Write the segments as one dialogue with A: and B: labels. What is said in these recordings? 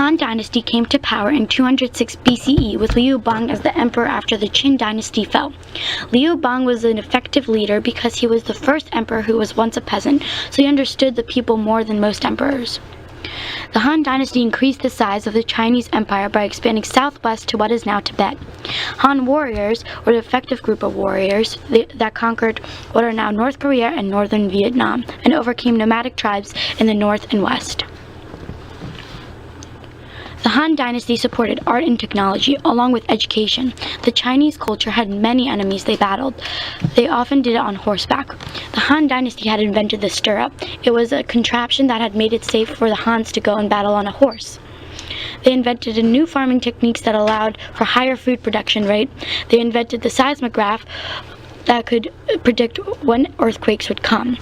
A: Han Dynasty came to power in 206 BCE with Liu Bang as the emperor after the Qin Dynasty fell. Liu Bang was an effective leader because he was the first emperor who was once a peasant, so he understood the people more than most emperors. The Han Dynasty increased the size of the Chinese Empire by expanding southwest to what is now Tibet. Han warriors were an effective group of warriors that conquered what are now North Korea and northern Vietnam, and overcame nomadic tribes in the north and west. The Han Dynasty supported art and technology, along with education. The Chinese culture had many enemies they battled. They often did it on horseback. The Han Dynasty had invented the stirrup. It was a contraption that had made it safe for the Hans to go and battle on a horse. They invented a new farming techniques that allowed for higher food production rate. They invented the seismograph that could predict when earthquakes would come.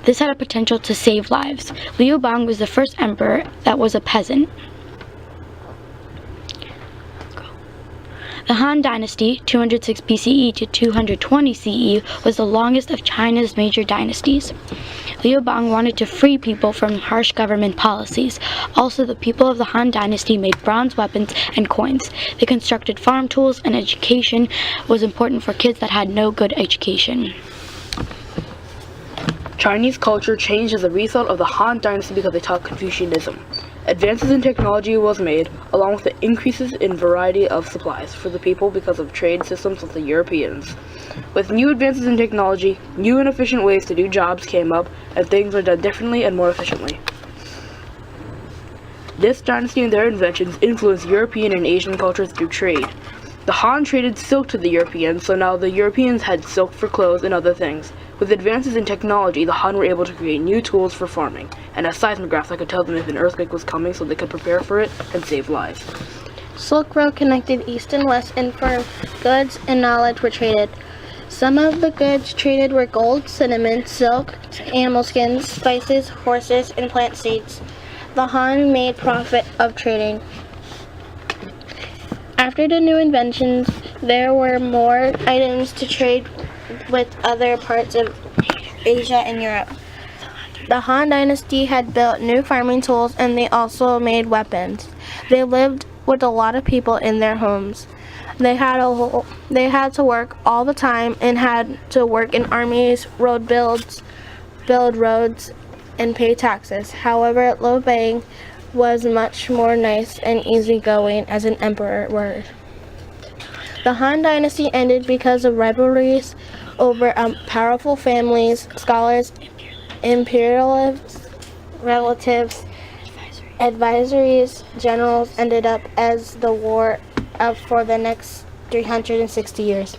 A: This had a potential to save lives. Liu Bang was the first emperor that was a peasant. The Han Dynasty, 206 BCE to 220 CE, was the longest of China's major dynasties. Liu Bang wanted to free people from harsh government policies. Also, the people of the Han Dynasty made bronze weapons and coins. They constructed farm tools, and education was important for kids that had no good education.
B: Chinese culture changed as a result of the Han Dynasty because they taught Confucianism. Advances in technology was made, along with the increases in variety of supplies for the people because of trade systems with the Europeans. With new advances in technology, new and efficient ways to do jobs came up, and things were done differently and more efficiently. This dynasty and their inventions influenced European and Asian cultures through trade. The Han traded silk to the Europeans, so now the Europeans had silk for clothes and other things. With advances in technology, the Han were able to create new tools for farming, and a seismograph that could tell them if an earthquake was coming so they could prepare for it and save lives.
C: Silk Road connected east and west, and for goods and knowledge were traded. Some of the goods traded were gold, cinnamon, silk, animal skins, spices, horses, and plant seeds. The Han made profit of trading. After the new inventions, there were more items to trade with other parts of Asia and Europe. The Han Dynasty had built new farming tools, and they also made weapons. They lived with a lot of people in their homes. They had to work all the time and had to work in armies, build roads, and pay taxes. However, Liu Bang was much more nice and easygoing as an emperor. The Han Dynasty ended because of rivalries over powerful families, scholars, imperialists, relatives, advisories, generals ended up as the war for the next 360 years.